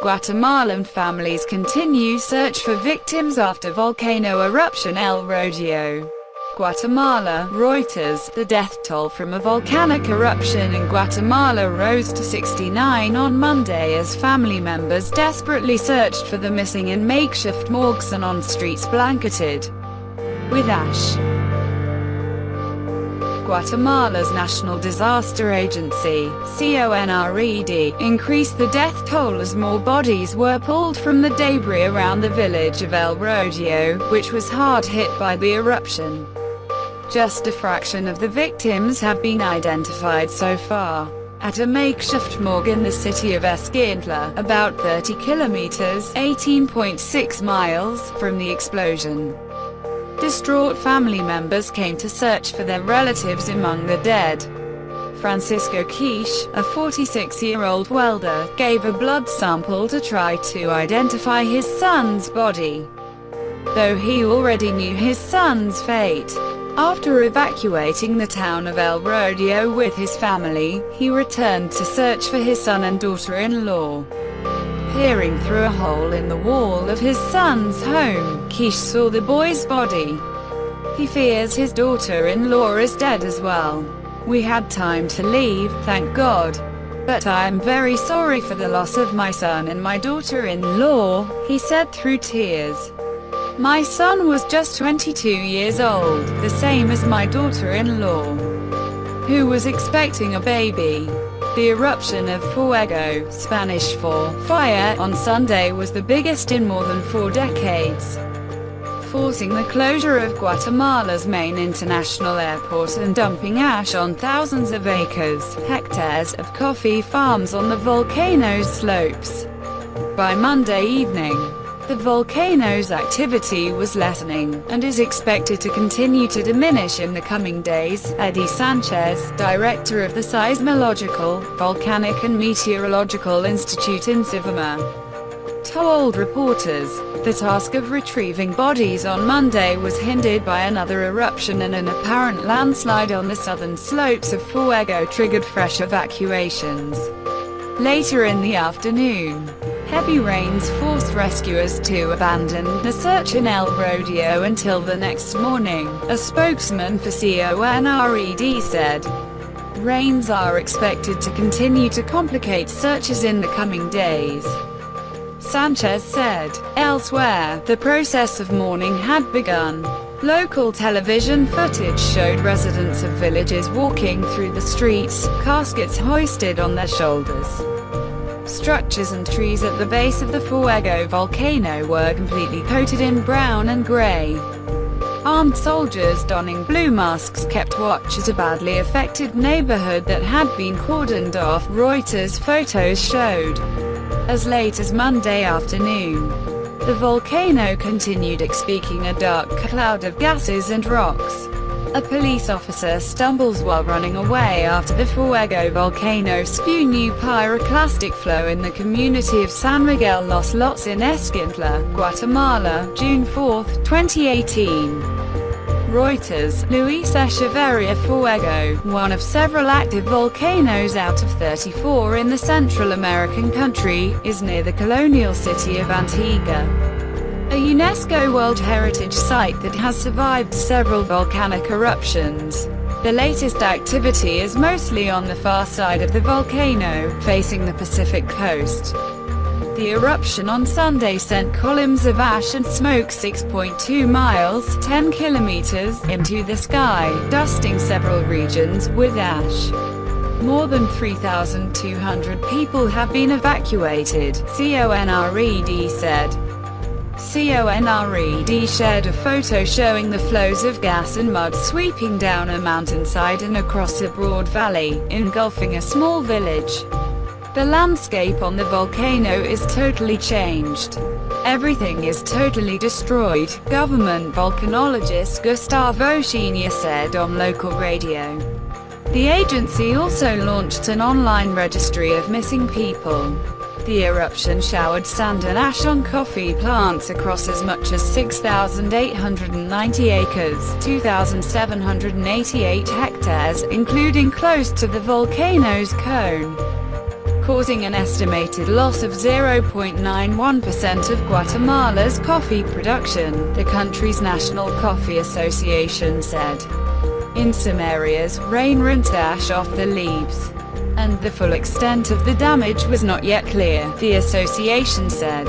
Guatemalan families continue search for victims after volcano eruption. El Rodeo, Guatemala. Reuters. The death toll from a volcanic eruption in Guatemala rose to 69 on Monday as family members desperately searched for the missing in makeshift morgues and on streets blanketed with ash. Guatemala's National Disaster Agency, CONRED, increased the death toll as more bodies were pulled from the debris around the village of El Rodeo, which was hard hit by the eruption. Just a fraction of the victims have been identified so far. At a makeshift morgue in the city of Esquintla, about 30 kilometers (18.6 miles) from the explosion. Distraught family members came to search for their relatives among the dead. Francisco Quiche, a 46-year-old welder, gave a blood sample to try to identify his son's body, though he already knew his son's fate. After evacuating the town of El Rodeo with his family, he returned to search for his son and daughter-in-law. Peering through a hole in the wall of his son's home, Quiche saw the boy's body. He fears his daughter-in-law is dead as well. "We had time to leave, thank God. But I am very sorry for the loss of my son and my daughter-in-law," he said through tears. "My son was just 22 years old, the same as my daughter-in-law, who was expecting a baby." The eruption of fuego, Spanish for fire, on Sunday was the biggest in more than 4 decades, forcing the closure of Guatemala's main international airport and dumping ash on thousands of hectares of coffee farms on the volcano's slopes. By Monday evening, the volcano's activity was lessening, and is expected to continue to diminish in the coming days. Eddie Sanchez, director of the Seismological, Volcanic and Meteorological Institute in Sivamar, told reporters, "The task of retrieving bodies on Monday was hindered by another eruption, and an apparent landslide on the southern slopes of Fuego triggered fresh evacuations." Later in the afternoon, heavy rains forced rescuers to abandon the search in El Rodeo until the next morning, a spokesman for CONRED said. Rains are expected to continue to complicate searches in the coming days, Sanchez said. Elsewhere, the process of mourning had begun. Local television footage showed residents of villages walking through the streets, caskets hoisted on their shoulders. Structures and trees at the base of the Fuego volcano were completely coated in brown and gray. Armed soldiers donning blue masks kept watch at a badly affected neighborhood that had been cordoned off, Reuters photos showed. As late as Monday afternoon, the volcano continued expeaking a dark cloud of gases and rocks. A police officer stumbles while running away after the Fuego volcano spewed new pyroclastic flow in the community of San Miguel Los Lotes in Esquintla, Guatemala, June 4, 2018. Reuters. Luis Echeverria. Fuego, one of several active volcanoes out of 34 in the Central American country, is near the colonial city of Antigua, a UNESCO World Heritage Site that has survived several volcanic eruptions. The latest activity is mostly on the far side of the volcano, facing the Pacific coast. The eruption on Sunday sent columns of ash and smoke 6.2 miles (10 kilometers) into the sky, dusting several regions with ash. More than 3,200 people have been evacuated, CONRED said. CONRED shared a photo showing the flows of gas and mud sweeping down a mountainside and across a broad valley, engulfing a small village. The landscape on the volcano is totally changed. Everything is totally destroyed, government volcanologist Gustavo Chenia said on local radio. The agency also launched an online registry of missing people. The eruption showered sand and ash on coffee plants across as much as 6,890 acres, 2,788 hectares, including close to the volcano's cone. causing an estimated loss of 0.91% of Guatemala's coffee production, the country's National Coffee Association said. In some areas, rain rinsed ash off the leaves, and the full extent of the damage was not yet clear, the association said.